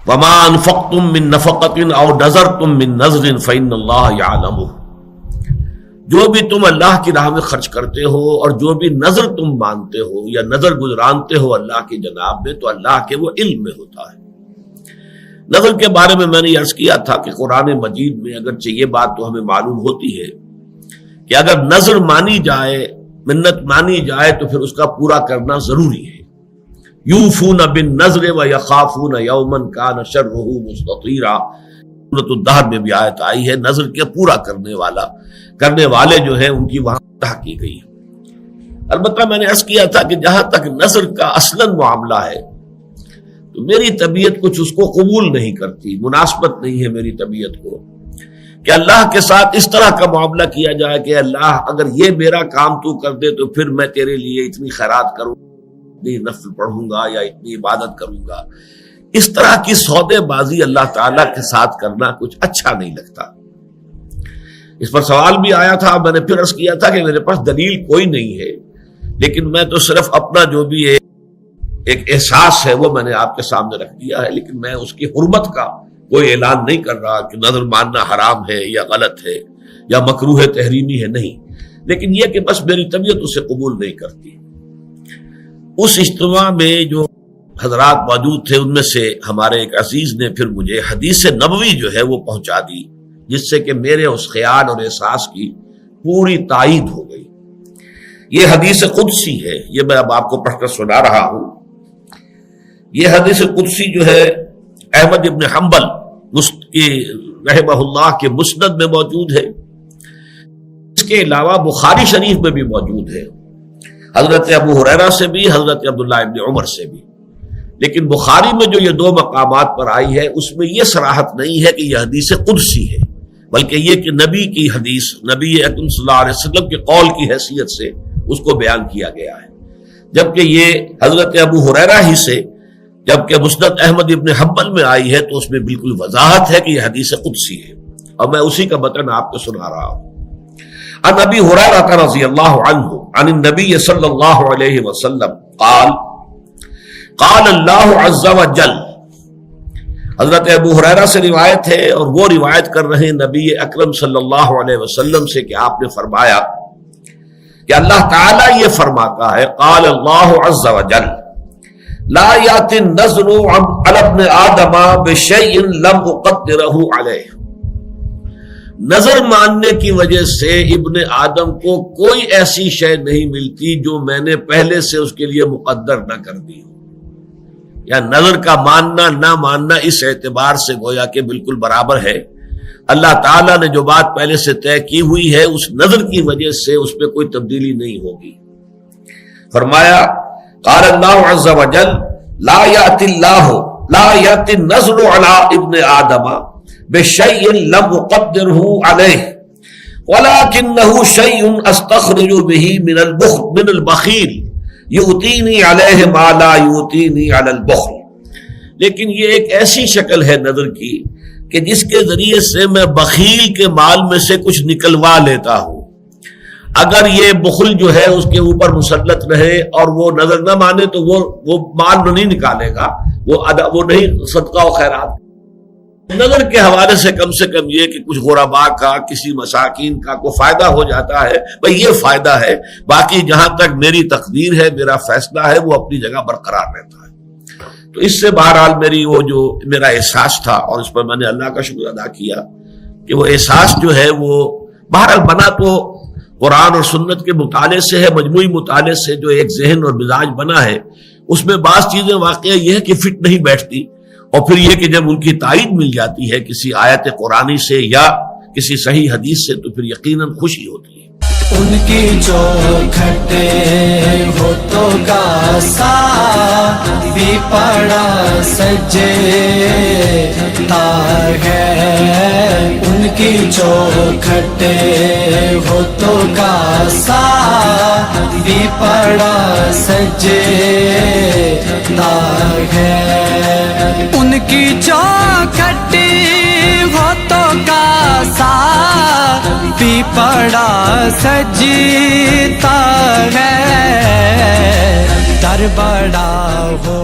وما انفقتم من نفقۃ او نذرتم من نذر فإن اللہ یعلمہ، جو بھی تم اللہ کی راہ میں خرچ کرتے ہو اور جو بھی نظر تم مانتے ہو یا نظر گزرانتے ہو اللہ کی جناب میں، تو اللہ کے وہ علم میں ہوتا ہے۔ نظر کے بارے میں نے عرض کیا تھا کہ قرآن مجید میں اگرچہ یہ بات تو ہمیں معلوم ہوتی ہے کہ اگر نظر مانی جائے، منت مانی جائے، تو پھر اس کا پورا کرنا ضروری ہے۔ یوفون بالنذر ویخافون یوما کان شرہ مستطیرا، سورۃ الدہر میں بھی آیت آئی ہے، نظر کے پورا کرنے والے جو ہیں ان کی وہاں تحقیق کی گئی ہے۔ البتہ میں نے عرض کیا تھا کہ جہاں تک نظر کا اصلاً معاملہ ہے تو میری طبیعت کچھ اس کو قبول نہیں کرتی، مناسبت نہیں ہے میری طبیعت کو کہ اللہ کے ساتھ اس طرح کا معاملہ کیا جائے کہ اللہ اگر یہ میرا کام تو کر دے تو پھر میں تیرے لیے اتنی خیرات کروں، اتنی نفل پڑھوں گا یا اتنی عبادت کروں گا۔ اس طرح کی سودے بازی اللہ تعالیٰ کے ساتھ کرنا کچھ اچھا نہیں لگتا۔ اس پر سوال بھی آیا تھا، میں نے پھر عرض کیا تھا کہ میرے پاس دلیل کوئی نہیں ہے، لیکن میں تو صرف اپنا جو بھی ایک احساس ہے وہ میں نے آپ کے سامنے رکھ دیا ہے، لیکن میں اس کی حرمت کا کوئی اعلان نہیں کر رہا کہ نظر ماننا حرام ہے یا غلط ہے یا مکروہ تحریمی ہے، نہیں، لیکن یہ کہ بس میری طبیعت اسے قبول نہیں کرتی۔ اس اجتماع میں جو حضرات موجود تھے ان میں سے ہمارے ایک عزیز نے پھر مجھے حدیث نبوی جو ہے وہ پہنچا دی، جس سے کہ میرے اس خیال اور احساس کی پوری تائید ہو گئی۔ یہ حدیث قدسی ہے، یہ میں اب آپ کو پڑھ کر سنا رہا ہوں۔ یہ حدیث قدسی جو ہے احمد ابن حنبل رحمہ اللہ کے مسند میں موجود ہے، اس کے علاوہ بخاری شریف میں بھی موجود ہے، حضرت ابو ہریرہ سے بھی، حضرت عبداللہ ابن عمر سے بھی۔ لیکن بخاری میں جو یہ دو مقامات پر آئی ہے اس میں یہ صراحت نہیں ہے کہ یہ حدیث قدسی ہے، بلکہ یہ کہ نبی کی حدیث، نبی اکرم صلی اللہ علیہ وسلم کے قول کی حیثیت سے اس کو بیان کیا گیا ہے، جبکہ یہ حضرت ابو ہریرہ ہی سے، جبکہ مسند احمد ابن حنبل میں آئی ہے تو اس میں بالکل وضاحت ہے کہ یہ حدیث قدسی ہے، اور میں اسی کا متن آپ کو سنا رہا ہوں۔ عن ابی ہریرہ رضی اللہ عنہ عن النبی صلی اللہ علیہ وسلم قال اللہ عز وجل، حضرت ابو ہریرہ سے روایت ہے اور وہ روایت کر رہے نبی اکرم صلی اللہ علیہ وسلم سے کہ آپ نے فرمایا کہ اللہ تعالیٰ یہ فرماتا ہے، قال اللہ عز وجل لا یأتی النذر علی ابن آدم بشیء لم اقدرہ علیہ، نظر ماننے کی وجہ سے ابن آدم کو کوئی ایسی شے نہیں ملتی جو میں نے پہلے سے اس کے لیے مقدر نہ کر دی ہو، یا نظر کا ماننا نہ ماننا اس اعتبار سے گویا کہ بالکل برابر ہے۔ اللہ تعالیٰ نے جو بات پہلے سے طے کی ہوئی ہے اس نظر کی وجہ سے اس پہ کوئی تبدیلی نہیں ہوگی۔ فرمایا قال اللہ عز وجل لا یأتی النذر علی ابن آدم بشیء لم اقدرہ علیہ ولکنہ شیء استخرج بہ من البخیل یؤتینی علیہ ما لا یؤتینی علی البخل، لیکن یہ ایک ایسی شکل ہے نظر کی کہ جس کے ذریعے سے میں بخیل کے مال میں سے کچھ نکلوا لیتا ہوں۔ اگر یہ بخل جو ہے اس کے اوپر مسلط رہے اور وہ نظر نہ مانے تو وہ مال نہیں نکالے گا، وہ نہیں صدقہ و خیرات۔ نظر کے حوالے سے کم یہ کہ کچھ غرباء کا، کسی مساکین کا کوئی فائدہ ہو جاتا ہے، بھئی یہ فائدہ ہے، باقی جہاں تک میری تقدیر ہے، میرا فیصلہ ہے، وہ اپنی جگہ برقرار رہتا ہے۔ تو اس سے بہرحال میرا احساس تھا، اور اس پر میں نے اللہ کا شکر ادا کیا کہ وہ احساس جو ہے وہ بہرحال بنا تو قرآن اور سنت کے مطالعے سے ہے، مجموعی مطالعے سے جو ایک ذہن اور مزاج بنا ہے، اس میں بعض چیزیں واقعہ یہ ہے کہ فٹ نہیں بیٹھتی، اور پھر یہ کہ جب ان کی تائید مل جاتی ہے کسی آیت قرآنی سے یا کسی صحیح حدیث سے تو پھر یقیناً خوشی ہوتی ہے۔ ان کی چوکھٹے ہوتوں کا ساتھ بھی پڑا سجتا ہے، ان کی چوکھٹے ہوتوں کا ساتھ بھی پڑا سجتا ہے، ان کی چوکھٹی ہوتوں کا ساتھ بھی پڑا سجتا ہے، در بڑا ہو